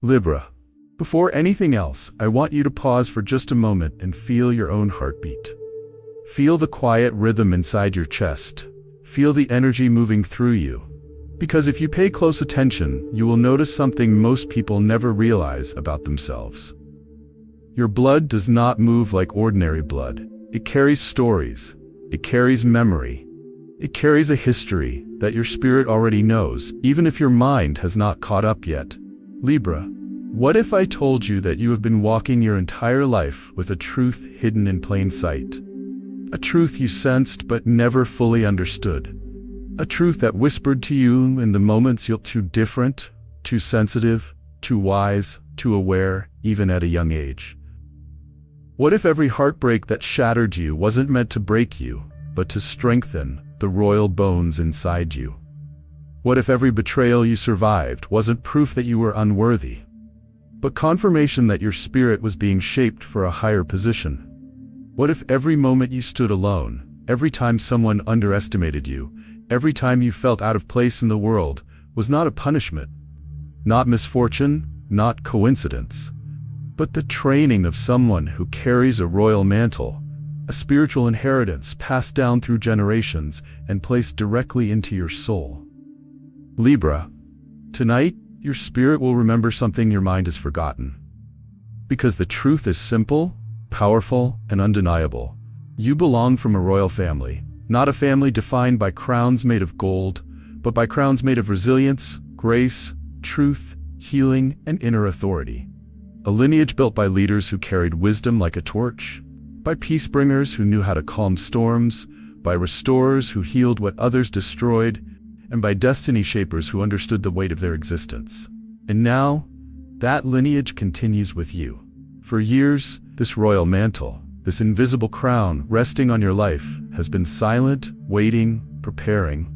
Libra. Before anything else, I want you to pause for just a moment and feel your own heartbeat. Feel the quiet rhythm inside your chest. Feel the energy moving through you. Because if you pay close attention, you will notice something most people never realize about themselves. Your blood does not move like ordinary blood. It carries stories. It carries memory. It carries a history that your spirit already knows, even if your mind has not caught up yet. Libra, what if I told you that you have been walking your entire life with a truth hidden in plain sight? A truth you sensed but never fully understood. A truth that whispered to you in the moments you're too different, too sensitive, too wise, too aware, even at a young age. What if every heartbreak that shattered you wasn't meant to break you, but to strengthen the royal bones inside you? What if every betrayal you survived wasn't proof that you were unworthy, but confirmation that your spirit was being shaped for a higher position? What if every moment you stood alone, every time someone underestimated you, every time you felt out of place in the world, was not a punishment, not misfortune, not coincidence, but the training of someone who carries a royal mantle, a spiritual inheritance passed down through generations and placed directly into your soul? Libra, tonight, your spirit will remember something your mind has forgotten. Because the truth is simple, powerful, and undeniable. You belong from a royal family, not a family defined by crowns made of gold, but by crowns made of resilience, grace, truth, healing, and inner authority. A lineage built by leaders who carried wisdom like a torch, by peace bringers who knew how to calm storms, by restorers who healed what others destroyed, and by destiny shapers who understood the weight of their existence. And now, that lineage continues with you. For years, this royal mantle, this invisible crown resting on your life, has been silent, waiting, preparing.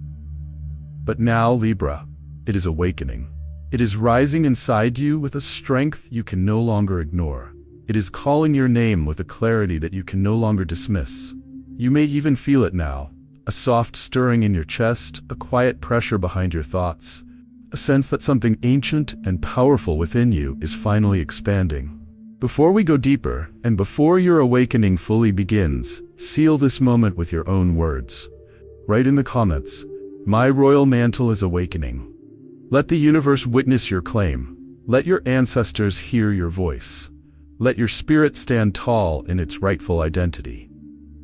But now, Libra, it is awakening. It is rising inside you with a strength you can no longer ignore. It is calling your name with a clarity that you can no longer dismiss. You may even feel it now. A soft stirring in your chest, a quiet pressure behind your thoughts, a sense that something ancient and powerful within you is finally expanding. Before we go deeper, and before your awakening fully begins, seal this moment with your own words. Write in the comments, "My royal mantle is awakening." Let the universe witness your claim. Let your ancestors hear your voice. Let your spirit stand tall in its rightful identity.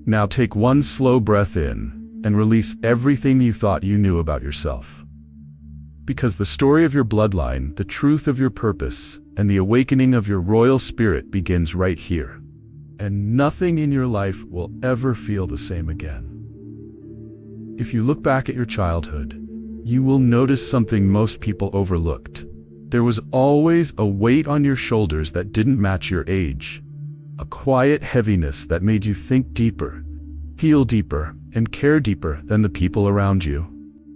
Now take one slow breath in, and release everything you thought you knew about yourself. Because the story of your bloodline, the truth of your purpose, and the awakening of your royal spirit begins right here. And nothing in your life will ever feel the same again. If you look back at your childhood, you will notice something most people overlooked. There was always a weight on your shoulders that didn't match your age. A quiet heaviness that made you think deeper, feel deeper, and care deeper than the people around you.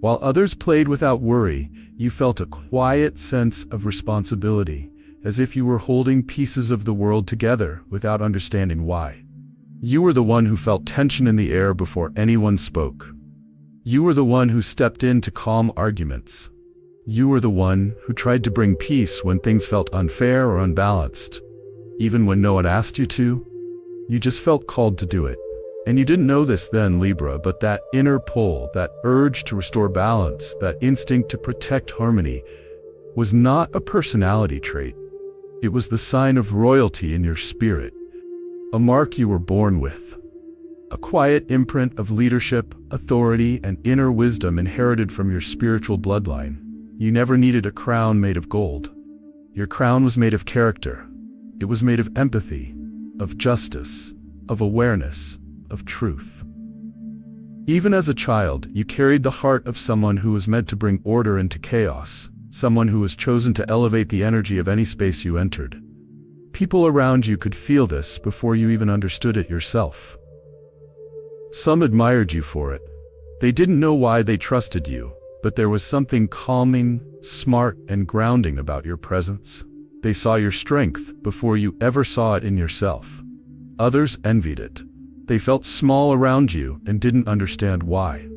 While others played without worry, you felt a quiet sense of responsibility, as if you were holding pieces of the world together without understanding why. You were the one who felt tension in the air before anyone spoke. You were the one who stepped in to calm arguments. You were the one who tried to bring peace when things felt unfair or unbalanced. Even when no one asked you to, you just felt called to do it. And you didn't know this then, Libra, but that inner pull, that urge to restore balance, that instinct to protect harmony, was not a personality trait. It was the sign of royalty in your spirit, a mark you were born with. A quiet imprint of leadership, authority, and inner wisdom inherited from your spiritual bloodline. You never needed a crown made of gold. Your crown was made of character. It was made of empathy, of justice, of awareness, of truth. Even as a child, you carried the heart of someone who was meant to bring order into chaos, someone who was chosen to elevate the energy of any space you entered. People around you could feel this before you even understood it yourself. Some admired you for it. They didn't know why they trusted you, but there was something calming, smart, and grounding about your presence. They saw your strength before you ever saw it in yourself. Others envied it. They felt small around you and didn't understand why.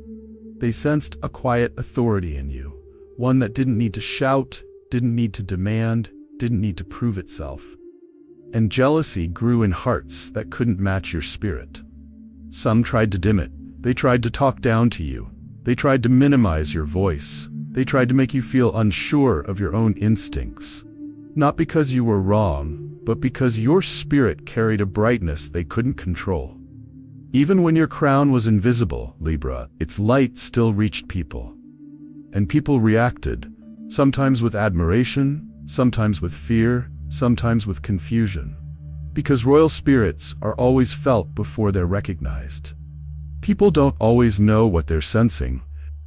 They sensed a quiet authority in you, one that didn't need to shout, didn't need to demand, didn't need to prove itself. And jealousy grew in hearts that couldn't match your spirit. Some tried to dim it. They tried to talk down to you. They tried to minimize your voice. They tried to make you feel unsure of your own instincts. Not because you were wrong, but because your spirit carried a brightness they couldn't control. Even when your crown was invisible, Libra, its light still reached people. And people reacted, sometimes with admiration, sometimes with fear, sometimes with confusion. Because royal spirits are always felt before they're recognized. People don't always know what they're sensing,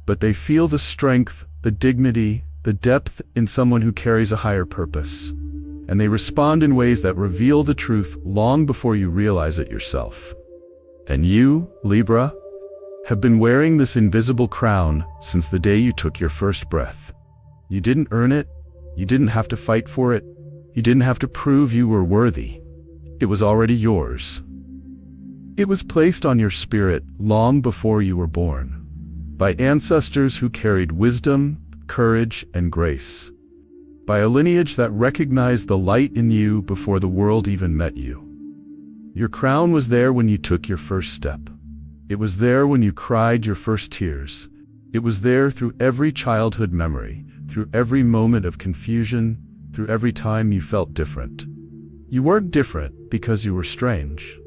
but they feel the strength, the dignity, the depth in someone who carries a higher purpose. And they respond in ways that reveal the truth long before you realize it yourself. And you, Libra, have been wearing this invisible crown since the day you took your first breath. You didn't earn it. You didn't have to fight for it. You didn't have to prove you were worthy. It was already yours. It was placed on your spirit long before you were born, by ancestors who carried wisdom, courage, and grace, by a lineage that recognized the light in you before the world even met you. Your crown was there when you took your first step. It was there when you cried your first tears. It was there through every childhood memory, through every moment of confusion, through every time you felt different. You weren't different because you were strange.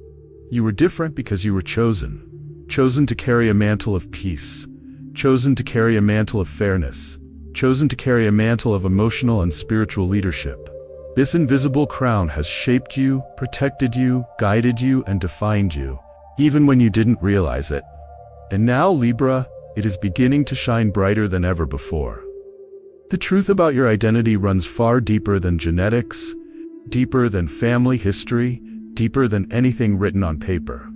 You were different because you were chosen. Chosen to carry a mantle of peace. Chosen to carry a mantle of fairness. Chosen to carry a mantle of emotional and spiritual leadership. This invisible crown has shaped you, protected you, guided you, and defined you, even when you didn't realize it. And now, Libra, it is beginning to shine brighter than ever before. The truth about your identity runs far deeper than genetics, deeper than family history, deeper than anything written on paper.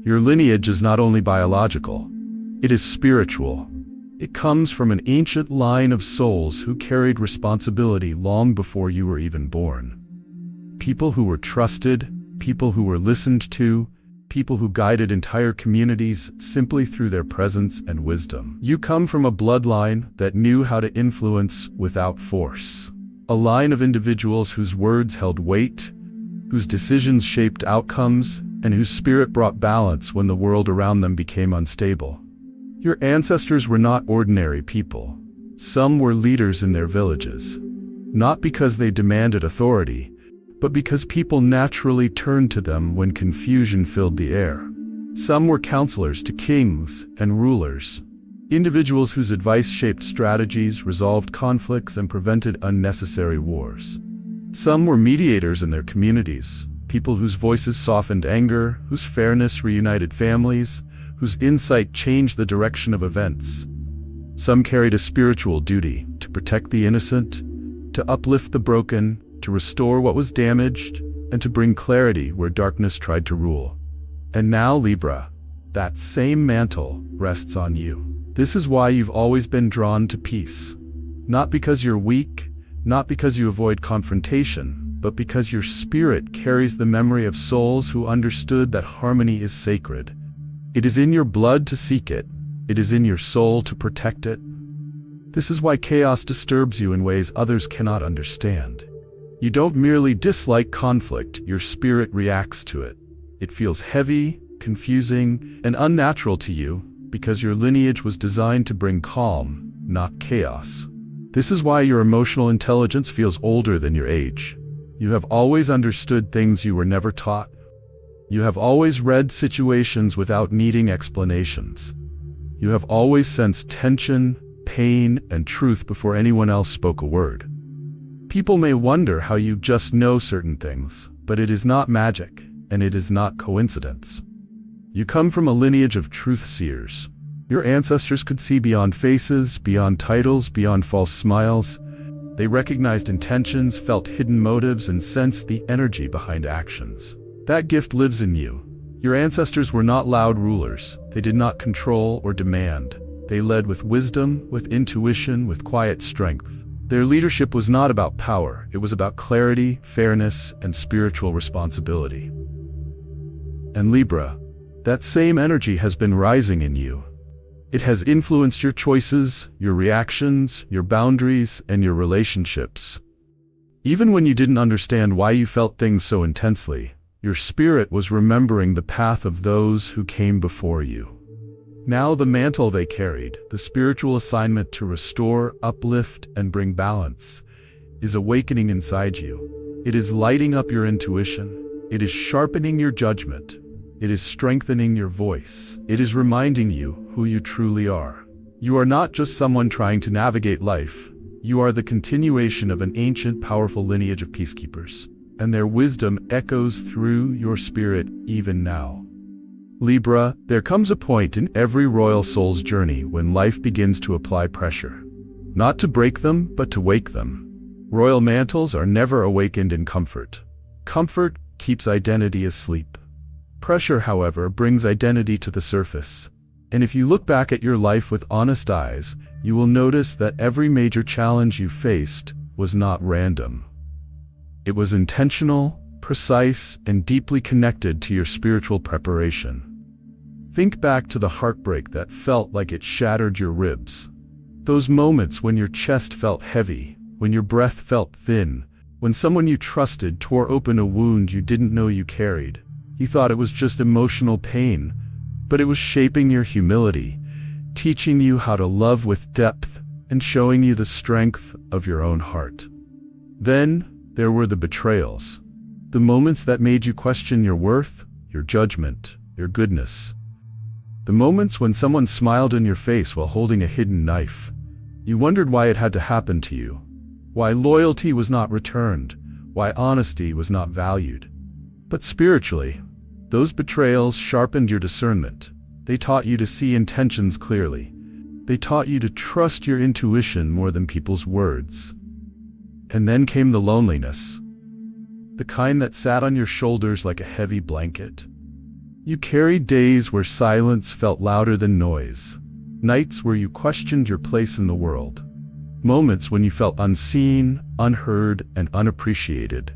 Your lineage is not only biological, it is spiritual. It comes from an ancient line of souls who carried responsibility long before you were even born. People who were trusted, people who were listened to, people who guided entire communities simply through their presence and wisdom. You come from a bloodline that knew how to influence without force. A line of individuals whose words held weight, whose decisions shaped outcomes, and whose spirit brought balance when the world around them became unstable. Your ancestors were not ordinary people. Some were leaders in their villages, not because they demanded authority, but because people naturally turned to them when confusion filled the air. Some were counselors to kings and rulers, individuals whose advice shaped strategies, resolved conflicts, and prevented unnecessary wars. Some were mediators in their communities, people whose voices softened anger, whose fairness reunited families, whose insight changed the direction of events. Some carried a spiritual duty to protect the innocent, to uplift the broken, to restore what was damaged, and to bring clarity where darkness tried to rule. And now, Libra, that same mantle rests on you. This is why you've always been drawn to peace. Not because you're weak, not because you avoid confrontation, but because your spirit carries the memory of souls who understood that harmony is sacred. It is in your blood to seek it. It is in your soul to protect it. This is why chaos disturbs you in ways others cannot understand. You don't merely dislike conflict, your spirit reacts to it. It feels heavy, confusing, and unnatural to you because your lineage was designed to bring calm, not chaos. This is why your emotional intelligence feels older than your age. You have always understood things you were never taught. You have always read situations without needing explanations. You have always sensed tension, pain, and truth before anyone else spoke a word. People may wonder how you just know certain things, but it is not magic, and it is not coincidence. You come from a lineage of truth seers. Your ancestors could see beyond faces, beyond titles, beyond false smiles. They recognized intentions, felt hidden motives, and sensed the energy behind actions. That gift lives in you. Your ancestors were not loud rulers. They did not control or demand. They led with wisdom, with intuition, with quiet strength. Their leadership was not about power. It was about clarity, fairness, and spiritual responsibility. And Libra, that same energy has been rising in you. It has influenced your choices, your reactions, your boundaries, and your relationships. Even when you didn't understand why you felt things so intensely, your spirit was remembering the path of those who came before you. Now the mantle they carried, the spiritual assignment to restore, uplift, and bring balance, is awakening inside you. It is lighting up your intuition. It is sharpening your judgment. It is strengthening your voice. It is reminding you who you truly are. You are not just someone trying to navigate life. You are the continuation of an ancient, powerful lineage of peacekeepers, and their wisdom echoes through your spirit even now. Libra, there comes a point in every royal soul's journey when life begins to apply pressure. Not to break them, but to wake them. Royal mantles are never awakened in comfort. Comfort keeps identity asleep. Pressure, however, brings identity to the surface. And if you look back at your life with honest eyes, you will notice that every major challenge you faced was not random. It was intentional, precise, and deeply connected to your spiritual preparation. Think back to the heartbreak that felt like it shattered your ribs. Those moments when your chest felt heavy, when your breath felt thin, when someone you trusted tore open a wound you didn't know you carried. You thought it was just emotional pain, but it was shaping your humility, teaching you how to love with depth, and showing you the strength of your own heart. Then there were the betrayals, the moments that made you question your worth, your judgment, your goodness. The moments when someone smiled in your face while holding a hidden knife. You wondered why it had to happen to you, why loyalty was not returned, why honesty was not valued. But spiritually, those betrayals sharpened your discernment. They taught you to see intentions clearly. They taught you to trust your intuition more than people's words. And then came the loneliness, the kind that sat on your shoulders like a heavy blanket. You carried days where silence felt louder than noise, nights where you questioned your place in the world, moments when you felt unseen, unheard, and unappreciated.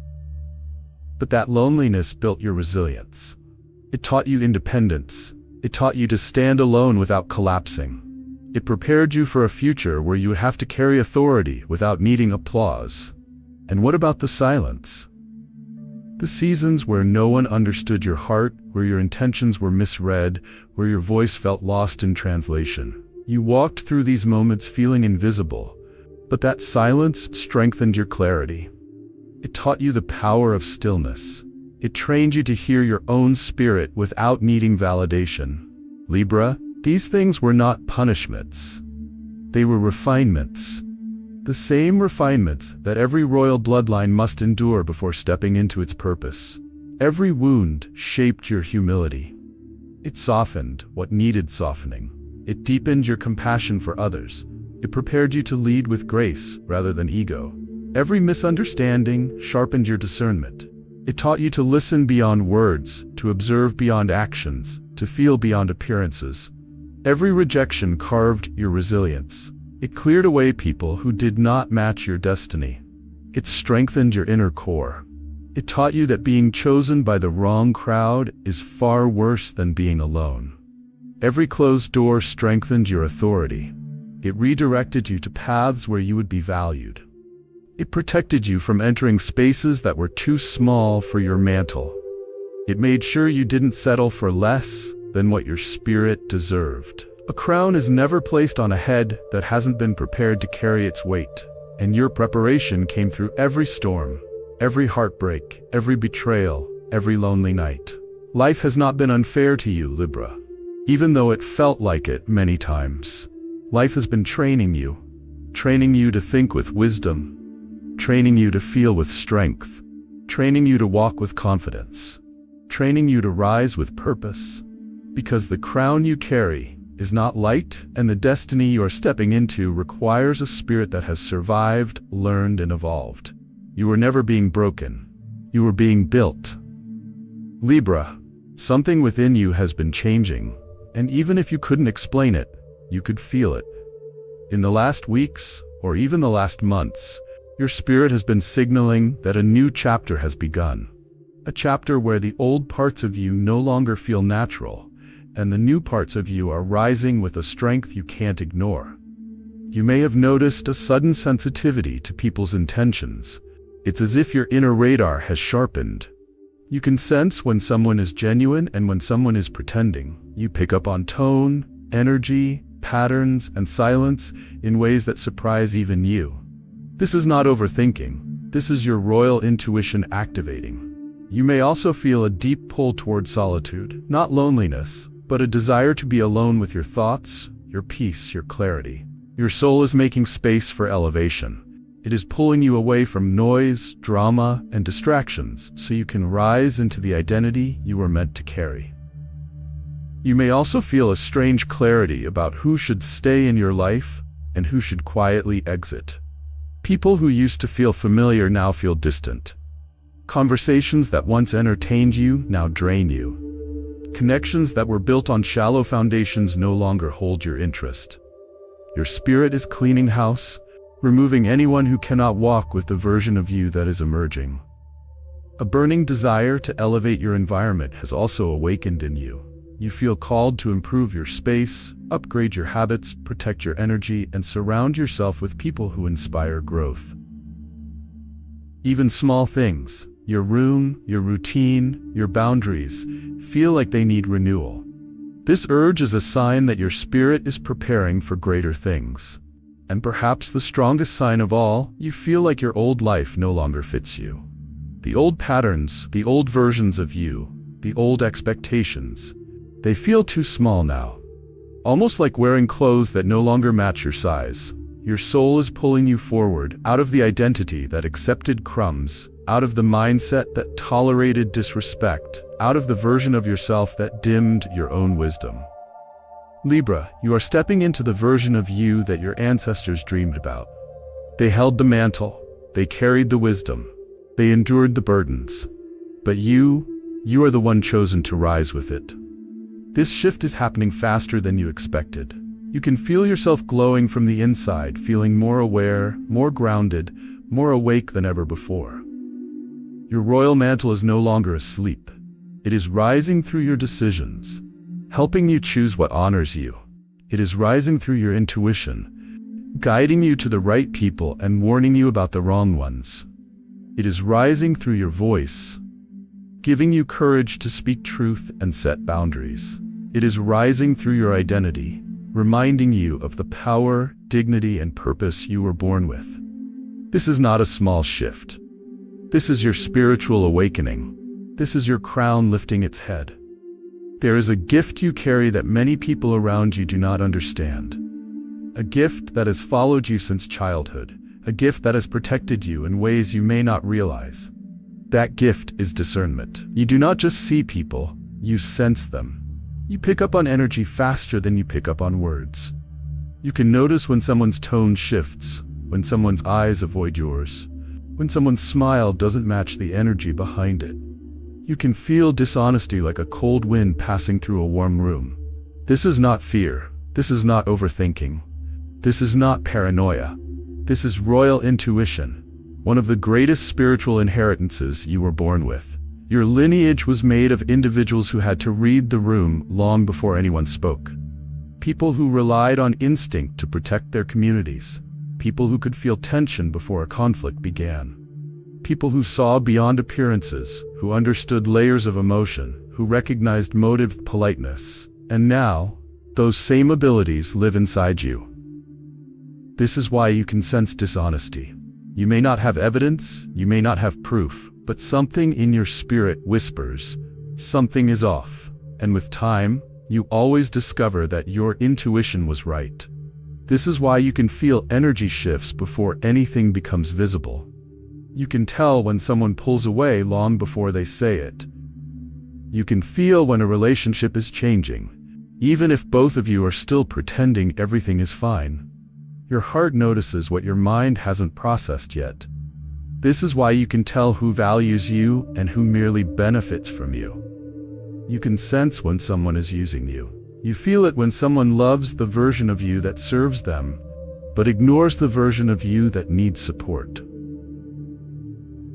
But that loneliness built your resilience. It taught you independence. It taught you to stand alone without collapsing. It prepared you for a future where you would have to carry authority without needing applause. And what about the silence? The seasons where no one understood your heart, where your intentions were misread, where your voice felt lost in translation. You walked through these moments feeling invisible, but that silence strengthened your clarity. It taught you the power of stillness. It trained you to hear your own spirit without needing validation. Libra, these things were not punishments. They were refinements. The same refinements that every royal bloodline must endure before stepping into its purpose. Every wound shaped your humility. It softened what needed softening. It deepened your compassion for others. It prepared you to lead with grace rather than ego. Every misunderstanding sharpened your discernment. It taught you to listen beyond words, to observe beyond actions, to feel beyond appearances. Every rejection carved your resilience. It cleared away people who did not match your destiny. It strengthened your inner core. It taught you that being chosen by the wrong crowd is far worse than being alone. Every closed door strengthened your authority. It redirected you to paths where you would be valued. It protected you from entering spaces that were too small for your mantle. It made sure you didn't settle for less than what your spirit deserved. A crown is never placed on a head that hasn't been prepared to carry its weight, and your preparation came through every storm, every heartbreak, every betrayal, every lonely night. Life has not been unfair to you, Libra, even though it felt like it many times. Life has been training you to think with wisdom, training you to feel with strength, training you to walk with confidence, training you to rise with purpose. Because the crown you carry is not light, and the destiny you are stepping into requires a spirit that has survived, learned, and evolved. You were never being broken. You were being built. Libra, something within you has been changing, and even if you couldn't explain it, you could feel it. In the last weeks, or even the last months, your spirit has been signaling that a new chapter has begun. A chapter where the old parts of you no longer feel natural, and the new parts of you are rising with a strength you can't ignore. You may have noticed a sudden sensitivity to people's intentions, It's as if your inner radar has sharpened. You can sense when someone is genuine and when someone is pretending. You pick up on tone, energy, patterns, and silence in ways that surprise even you. This is not overthinking. This is your royal intuition activating. You may also feel a deep pull toward solitude, not loneliness, but a desire to be alone with your thoughts, your peace, your clarity. Your soul is making space for elevation. It is pulling you away from noise, drama, and distractions so you can rise into the identity you were meant to carry. You may also feel a strange clarity about who should stay in your life and who should quietly exit. People who used to feel familiar now feel distant. Conversations that once entertained you now drain you. Connections that were built on shallow foundations no longer hold your interest. Your spirit is cleaning house, removing anyone who cannot walk with the version of you that is emerging. A burning desire to elevate your environment has also awakened in you. You feel called to improve your space, upgrade your habits, protect your energy, and surround yourself with people who inspire growth. Even small things, your room, your routine, your boundaries, feel like they need renewal. This urge is a sign that your spirit is preparing for greater things. And perhaps the strongest sign of all, you feel like your old life no longer fits you. The old patterns, the old versions of you, the old expectations, they feel too small now. Almost like wearing clothes that no longer match your size. Your soul is pulling you forward, out of the identity that accepted crumbs, out of the mindset that tolerated disrespect, out of the version of yourself that dimmed your own wisdom. Libra, you are stepping into the version of you that your ancestors dreamed about. They held the mantle, they carried the wisdom, they endured the burdens. But you are the one chosen to rise with it. This shift is happening faster than you expected. You can feel yourself glowing from the inside, feeling more aware, more grounded, more awake than ever before. Your royal mantle is no longer asleep. It is rising through your decisions, helping you choose what honors you. It is rising through your intuition, guiding you to the right people and warning you about the wrong ones. It is rising through your voice, giving you courage to speak truth and set boundaries. It is rising through your identity, reminding you of the power, dignity, and purpose you were born with. This is not a small shift. This is your spiritual awakening. This is your crown lifting its head. There is a gift you carry that many people around you do not understand. A gift that has followed you since childhood. A gift that has protected you in ways you may not realize. That gift is discernment. You do not just see people, you sense them. You pick up on energy faster than you pick up on words. You can notice when someone's tone shifts, when someone's eyes avoid yours, when someone's smile doesn't match the energy behind it. You can feel dishonesty like a cold wind passing through a warm room. This is not fear. This is not overthinking. This is not paranoia. This is royal intuition, one of the greatest spiritual inheritances you were born with. Your lineage was made of individuals who had to read the room long before anyone spoke. People who relied on instinct to protect their communities. People who could feel tension before a conflict began. People who saw beyond appearances, who understood layers of emotion, who recognized motive politeness. And now, those same abilities live inside you. This is why you can sense dishonesty. You may not have evidence, you may not have proof, but something in your spirit whispers, something is off. And with time, you always discover that your intuition was right. This is why you can feel energy shifts before anything becomes visible. You can tell when someone pulls away long before they say it. You can feel when a relationship is changing, even if both of you are still pretending everything is fine. Your heart notices what your mind hasn't processed yet. This is why you can tell who values you and who merely benefits from you. You can sense when someone is using you. You feel it when someone loves the version of you that serves them, but ignores the version of you that needs support.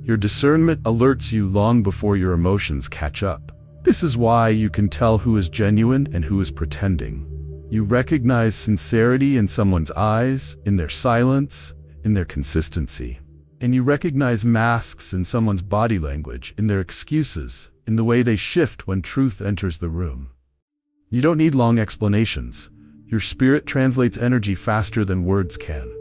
Your discernment alerts you long before your emotions catch up. This is why you can tell who is genuine and who is pretending. You recognize sincerity in someone's eyes, in their silence, in their consistency. And you recognize masks in someone's body language, in their excuses, in the way they shift when truth enters the room. You don't need long explanations. Your spirit translates energy faster than words can.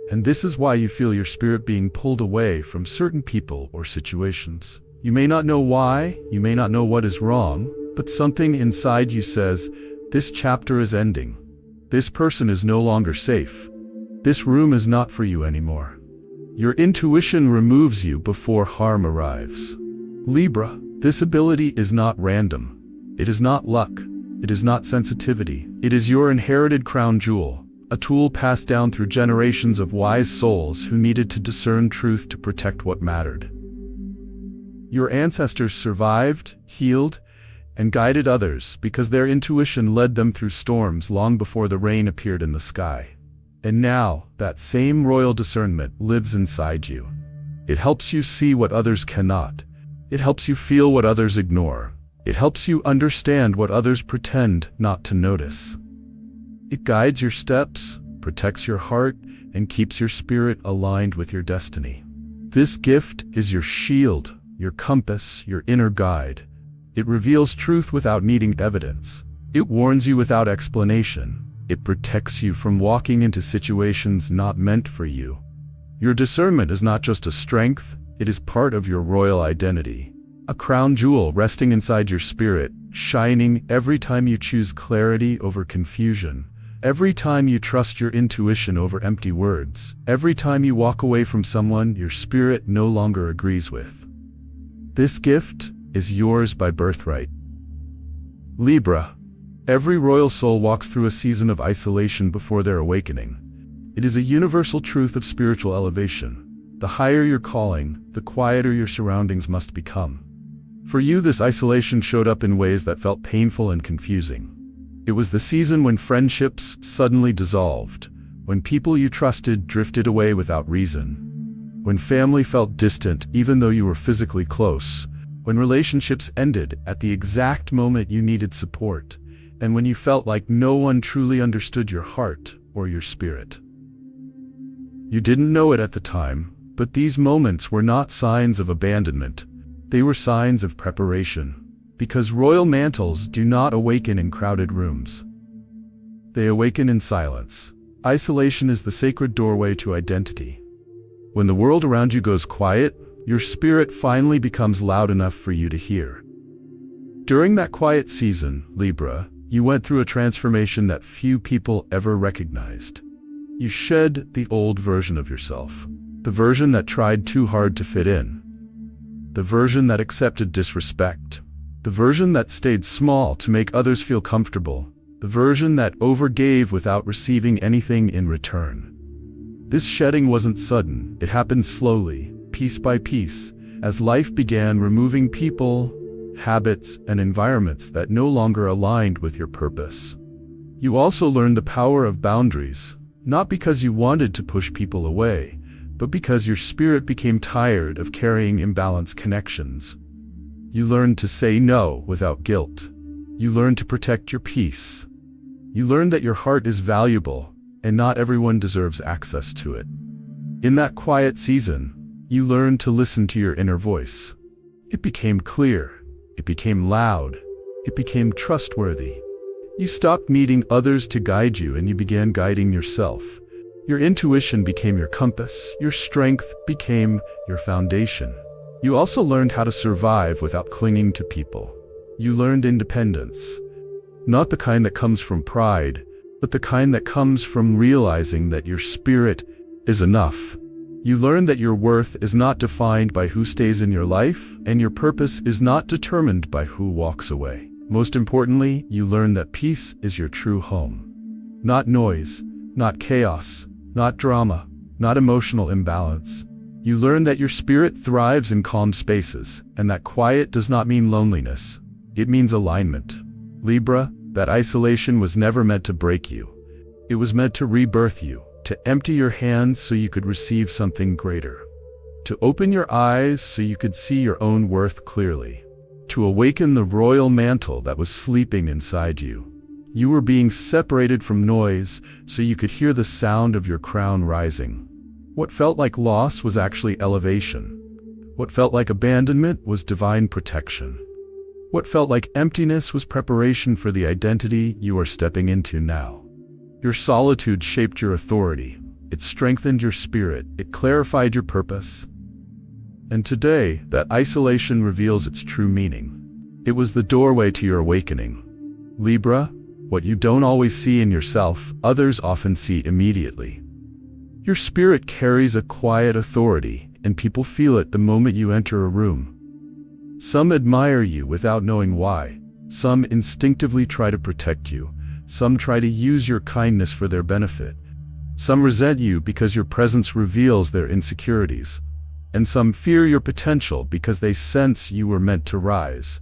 And this is why you feel your spirit being pulled away from certain people or situations. You may not know why, you may not know what is wrong, but something inside you says, this chapter is ending. This person is no longer safe. This room is not for you anymore. Your intuition removes you before harm arrives. Libra, this ability is not random. It is not luck. It is not sensitivity. It is your inherited crown jewel, a tool passed down through generations of wise souls who needed to discern truth to protect what mattered. Your ancestors survived, healed, and guided others because their intuition led them through storms long before the rain appeared in the sky. And now, that same royal discernment lives inside you. It helps you see what others cannot. It helps you feel what others ignore. It helps you understand what others pretend not to notice. It guides your steps, protects your heart, and keeps your spirit aligned with your destiny. This gift is your shield, your compass, your inner guide. It reveals truth without needing evidence. It warns you without explanation. It protects you from walking into situations not meant for you. Your discernment is not just a strength, it is part of your royal identity. A crown jewel resting inside your spirit, shining every time you choose clarity over confusion. Every time you trust your intuition over empty words. Every time you walk away from someone your spirit no longer agrees with. This gift is yours by birthright. Libra. Every royal soul walks through a season of isolation before their awakening. It is a universal truth of spiritual elevation. The higher your calling, the quieter your surroundings must become. For you, this isolation showed up in ways that felt painful and confusing. It was the season when friendships suddenly dissolved, when people you trusted drifted away without reason, when family felt distant even though you were physically close, when relationships ended at the exact moment you needed support, and when you felt like no one truly understood your heart or your spirit. You didn't know it at the time, but these moments were not signs of abandonment. They were signs of preparation, because royal mantles do not awaken in crowded rooms. They awaken in silence. Isolation is the sacred doorway to identity. When the world around you goes quiet, your spirit finally becomes loud enough for you to hear. During that quiet season, Libra, you went through a transformation that few people ever recognized. You shed the old version of yourself, the version that tried too hard to fit in, the version that accepted disrespect, the version that stayed small to make others feel comfortable, the version that overgave without receiving anything in return. This shedding wasn't sudden, it happened slowly, piece by piece, as life began removing people, habits, and environments that no longer aligned with your purpose. You also learned the power of boundaries, not because you wanted to push people away, but because your spirit became tired of carrying imbalanced connections. You learned to say no without guilt. You learned to protect your peace. You learned that your heart is valuable, and not everyone deserves access to it. In that quiet season, you learned to listen to your inner voice. It became clear. It became loud. It became trustworthy. You stopped needing others to guide you and you began guiding yourself. Your intuition became your compass. Your strength became your foundation. You also learned how to survive without clinging to people. You learned independence. Not the kind that comes from pride, but the kind that comes from realizing that your spirit is enough. You learn that your worth is not defined by who stays in your life, and your purpose is not determined by who walks away. Most importantly, you learn that peace is your true home. Not noise, not chaos, not drama, not emotional imbalance. You learn that your spirit thrives in calm spaces, and that quiet does not mean loneliness. It means alignment. Libra, that isolation was never meant to break you. It was meant to rebirth you. To empty your hands so you could receive something greater. To open your eyes so you could see your own worth clearly. To awaken the royal mantle that was sleeping inside you. You were being separated from noise so you could hear the sound of your crown rising. What felt like loss was actually elevation. What felt like abandonment was divine protection. What felt like emptiness was preparation for the identity you are stepping into now. Your solitude shaped your authority. It strengthened your spirit. It clarified your purpose. And today, that isolation reveals its true meaning. It was the doorway to your awakening. Libra, what you don't always see in yourself, others often see immediately. Your spirit carries a quiet authority, and people feel it the moment you enter a room. Some admire you without knowing why. Some instinctively try to protect you. Some try to use your kindness for their benefit. Some resent you because your presence reveals their insecurities. And some fear your potential because they sense you were meant to rise.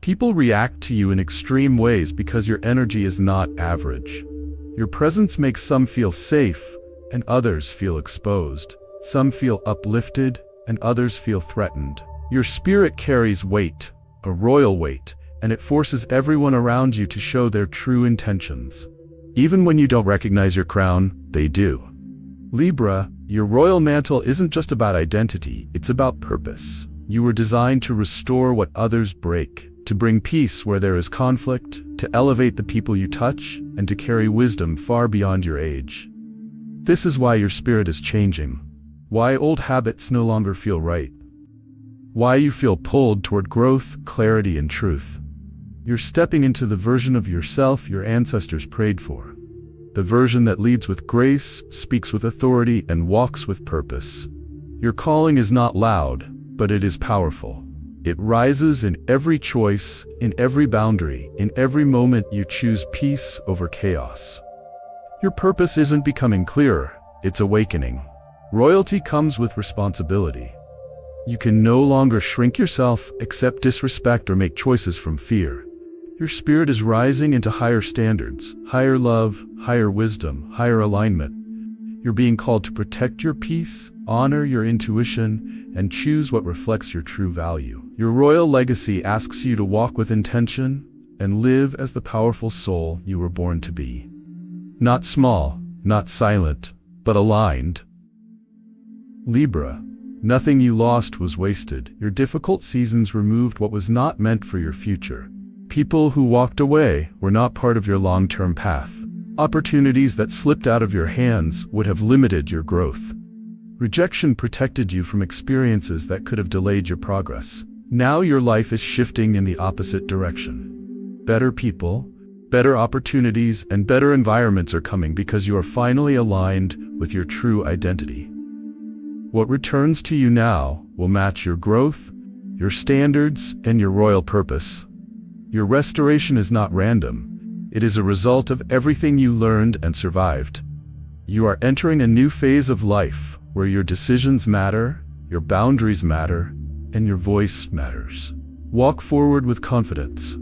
People react to you in extreme ways because your energy is not average. Your presence makes some feel safe, and others feel exposed. Some feel uplifted, and others feel threatened. Your spirit carries weight, a royal weight, and it forces everyone around you to show their true intentions. Even when you don't recognize your crown, they do. Libra, your royal mantle isn't just about identity, it's about purpose. You were designed to restore what others break, to bring peace where there is conflict, to elevate the people you touch, and to carry wisdom far beyond your age. This is why your spirit is changing. Why old habits no longer feel right. Why you feel pulled toward growth, clarity, and truth. You're stepping into the version of yourself your ancestors prayed for. The version that leads with grace, speaks with authority, and walks with purpose. Your calling is not loud, but it is powerful. It rises in every choice, in every boundary, in every moment you choose peace over chaos. Your purpose isn't becoming clearer, it's awakening. Royalty comes with responsibility. You can no longer shrink yourself, accept disrespect, or make choices from fear. Your spirit is rising into higher standards, higher love, higher wisdom, higher alignment. You're being called to protect your peace, honor your intuition, and choose what reflects your true value. Your royal legacy asks you to walk with intention and live as the powerful soul you were born to be. Not small, not silent, but aligned. Libra, nothing you lost was wasted. Your difficult seasons removed what was not meant for your future. People who walked away were not part of your long-term path. Opportunities that slipped out of your hands would have limited your growth. Rejection protected you from experiences that could have delayed your progress. Now your life is shifting in the opposite direction. Better people, better opportunities, and better environments are coming because you are finally aligned with your true identity. What returns to you now will match your growth, your standards, and your royal purpose. Your restoration is not random. It is a result of everything you learned and survived. You are entering a new phase of life where your decisions matter, your boundaries matter, and your voice matters. Walk forward with confidence.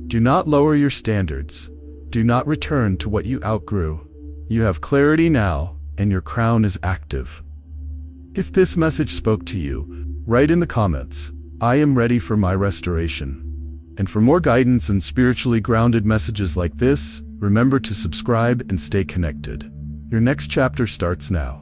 Do not lower your standards. Do not return to what you outgrew. You have clarity now, and your crown is active. If this message spoke to you, write in the comments, "I am ready for my restoration." And for more guidance and spiritually grounded messages like this, remember to subscribe and stay connected. Your next chapter starts now.